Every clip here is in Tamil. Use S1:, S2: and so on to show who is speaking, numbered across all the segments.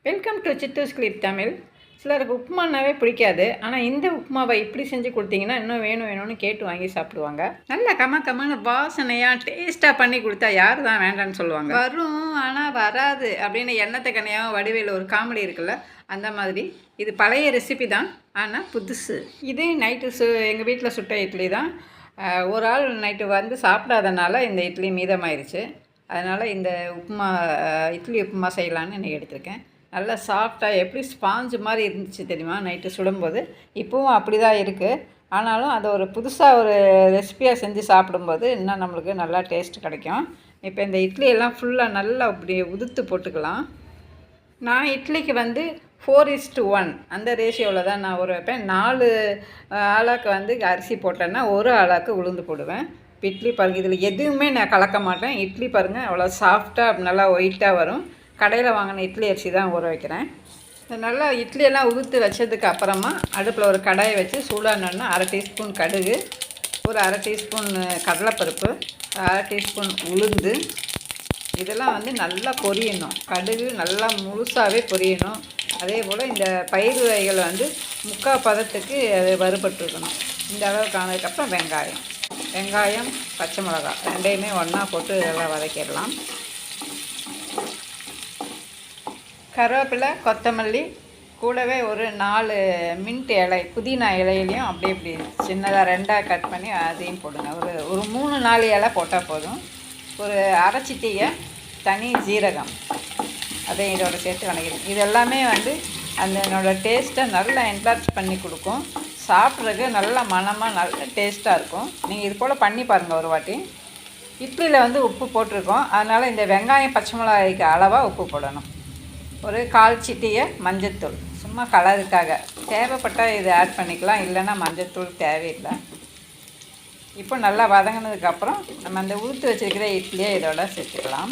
S1: Welcome to சித்தூஸ் clip Tamil. சிலருக்கு உப்புமானாவே பிடிக்காது. ஆனால் இந்த உப்புமாவை இப்படி செஞ்சு கொடுத்தீங்கன்னா இன்னும் வேணும்னு கேட்டு வாங்கி சாப்பிடுவாங்க. நல்ல கம வாசனையாக டேஸ்ட்டாக பண்ணி கொடுத்தா யார் தான் வேண்டான்னு சொல்லுவாங்க. வரும் ஆனால் வராது அப்படின்னு எண்ணத்தை கண்ணையாக வடிவேல் ஒரு காமெடி இருக்குல்ல, அந்த மாதிரி இது பழைய ரெசிபி தான், ஆனால் புதுசு. இதே நைட்டு எங்கள் வீட்டில் சுட்ட இட்லி தான். ஒரு ஆள் நைட்டு வந்து சாப்பிடாதனால இந்த இட்லி மீதமாயிருச்சு. அதனால் இந்த இட்லி உப்புமா செய்யலான்னு இன்றைக்கி எடுத்திருக்கேன். நல்லா சாஃப்டாக எப்படி ஸ்பாஞ்சு மாதிரி இருந்துச்சு தெரியுமா நைட்டு சுடும்போது. இப்போவும் அப்படி தான் இருக்குது. ஆனாலும் அதை ஒரு புதுசாக ஒரு ரெசிபியாக செஞ்சு சாப்பிடும்போது இன்னும் நம்மளுக்கு நல்லா டேஸ்ட் கிடைக்கும். இப்போ இந்த இட்லியெல்லாம் ஃபுல்லாக நல்லா அப்படி உதுத்து போட்டுக்கலாம். நான் இட்லிக்கு வந்து 4:1 அந்த ரேஷியோவில் தான் நான் ஊற வைப்பேன். 4 ஆளாக்கு வந்து அரிசி போட்டேன்னா 1 ஆளாக்கு உளுந்து போடுவேன். இட்லி பாருங்கள், இதில் எதுவுமே நான் கலக்க மாட்டேன். இட்லி பாருங்கள் அவ்வளோ சாஃப்டாக நல்லா ஒயிட்டாக வரும். கடையில் வாங்கின இட்லி அரிசி தான் ஊற வைக்கிறேன். நல்லா இட்லியெல்லாம் உதுத்து வச்சதுக்கு அப்புறமா அடுப்பில் ஒரு கடாயை வச்சு சூடானோன்னா 1/2 டீஸ்பூன் கடுகு, ஒரு 1/2 டீஸ்பூன் கடலைப்பருப்பு, 1/2 டீஸ்பூன் உளுந்து, இதெல்லாம் வந்து நல்லா பொரியணும். கடுகு நல்லா முழுசாகவே பொரியணும். அதே போல் இந்த பயிர் வகைகள் வந்து 3/4 பதத்துக்கு அது வறுபட்டுருக்கணும். இந்த அளவுக்கு ஆனதுக்கப்புறம் வெங்காயம், பச்சை மிளகாய் ரெண்டையுமே ஒன்றா போட்டு இதெல்லாம் வதக்கிடலாம். கருவேப்பிலை, கொத்தமல்லி, கூடவே ஒரு 4 மின்ட் இலை, புதினா இலையிலையும் அப்படியே இப்படி சின்னதாக 2ஆக கட் பண்ணி அதையும் போடுங்க. ஒரு 3-4 இலை போட்டால் போதும். ஒரு அரைச்சிட்டிய தனி ஜீரகம் அதையும் இதோட சேர்த்து வணங்கிடும். இது எல்லாமே வந்து அந்த என்னோடய டேஸ்ட்டை நல்லா என்லார்ஜ் பண்ணி கொடுக்கும். சாப்பிட்றதுக்கு நல்ல மணமாக நல்ல டேஸ்ட்டாக இருக்கும். நீங்கள் இது போல் பண்ணி பாருங்கள் ஒரு வாட்டி. இட்லியில் வந்து உப்பு போட்டிருக்கோம், அதனால் இந்த வெங்காயம் பச்சை மிளகாய்க்கு அளவாக உப்பு போடணும். ஒரு 1/4 சிட்டிய மஞ்சத்தூள், சும்மா கலருக்காக. தேவைப்பட்டால் இதை ஆட் பண்ணிக்கலாம், இல்லைன்னா மஞ்சத்தூள் தேவையில்லை. இப்போ நல்லா வதங்கினதுக்கப்புறம் நம்ம அந்த ஊற்றி வச்சுருக்கிற இட்லியை இதோட சேர்த்துக்கலாம்.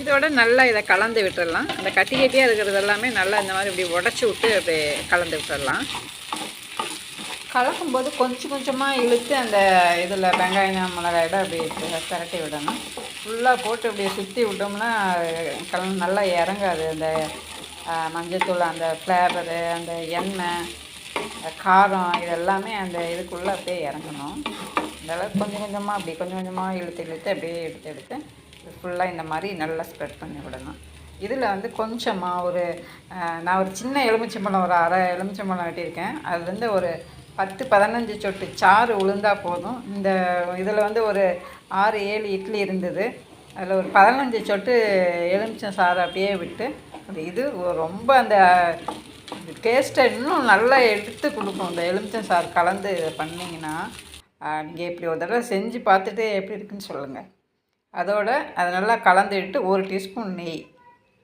S1: இதோட நல்லா இதை கலந்து விட்டுடலாம். அந்த கட்டியாக இருக்கிறது எல்லாமே நல்லா இந்த மாதிரி இப்படி உடச்சி விட்டு அப்படி கலந்து விட்டுடலாம். கலக்கும்போது கொஞ்சமாக இழுத்து அந்த இதில் வெங்காயம் மிளகாயோட அப்படி பரட்டி விடணும். ஃபுல்லாக போட்டு இப்படி சுற்றி விட்டோம்னா நல்லா இறங்காது. அந்த மஞ்சத்தூள், அந்த ஃப்ளேவரு, அந்த எண்ணெய், காரம், இதெல்லாமே அந்த இதுக்குள்ளே அப்படியே இறங்கணும். இதெல்லாம் கொஞ்சம் கொஞ்சமாக இழுத்து அப்படியே எடுத்து ஃபுல்லாக இந்த மாதிரி நல்லா ஸ்ப்ரெட் பண்ணி விடணும். இதில் வந்து கொஞ்சமாக நான் ஒரு சின்ன எலுமிச்சம்பழம், ஒரு 1/2 எலுமிச்சம்பழம் வெட்டியிருக்கேன். அதுலேருந்து ஒரு 10-15 சொட்டு சாறு உளுந்தால் போதும். இந்த இதில் வந்து ஒரு 6-7 இட்லி இருந்தது. அதில் ஒரு 15 சொட்டு எலுமிச்சம் சாறு அப்படியே விட்டு இது ரொம்ப அந்த டேஸ்ட்டை இன்னும் நல்லா எடுத்து கொடுக்கும். இந்த எலுமிச்சம் சாறு கலந்து பண்ணிங்கன்னா நீங்கள் இப்படி ஒரு தடவை செஞ்சு பார்த்துட்டு எப்படி இருக்குன்னு சொல்லுங்கள். அதோட அதை நல்லா கலந்துவிட்டு 1 டீஸ்பூன் நெய்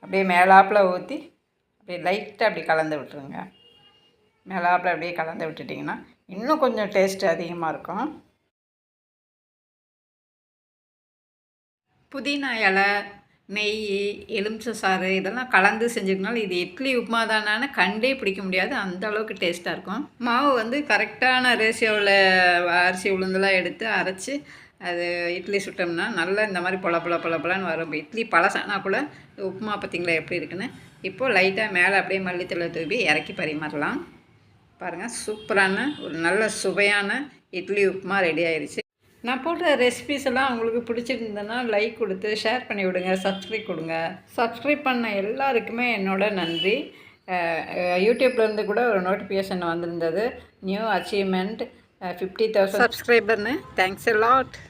S1: அப்படியே மேலாப்பில் ஊற்றி அப்படியே லைட்டாக அப்படி கலந்து விட்டுருங்க. மேலாப்பில் அப்படியே கலந்து விட்டுட்டிங்கன்னா இன்னும் கொஞ்சம் டேஸ்ட்டு அதிகமாக இருக்கும். புதினா இலை, நெய், எலுமிச்சை சாறு இதெல்லாம் கலந்து செஞ்சுக்கனால இது இட்லி உப்புமா தானே கண்டே பிடிக்க முடியாது, அந்த அளவுக்கு டேஸ்ட்டாக இருக்கும். மாவு வந்து கரெக்டான ரேஷியோவில் அரிசி உளுந்தெல்லாம் எடுத்து அரைச்சி அது இட்லி சுட்டோம்னா நல்லா இந்த மாதிரி பொலன்னு வரும். இட்லி பழசானா கூட உப்புமா பார்த்திங்களா எப்படி இருக்குன்னு. இப்போது லைட்டாக மேலே அப்படியே மல்லித்தலை தூவி இறக்கி பரிமாறலாம். பாருங்கள், சூப்பரான ஒரு நல்ல சுவையான இட்லி உப்புமா ரெடி ஆயிடுச்சு. நான் போட்ட ரெசிபிஸ் எல்லாம் உங்களுக்கு பிடிச்சிருந்ததுன்னா லைக் கொடுத்து ஷேர் பண்ணி விடுங்க, சப்ஸ்கிரைப் கொடுங்க. சப்ஸ்கிரைப் பண்ண எல்லாருக்குமே என்னோட நன்றி. யூடியூப்லேருந்து கூட ஒரு நோட்டிஃபிகேஷன் வந்திருந்தது, நியூ அச்சீவ்மெண்ட் 50,000 சப்ஸ்கிரைபர்னு. Thanks a lot.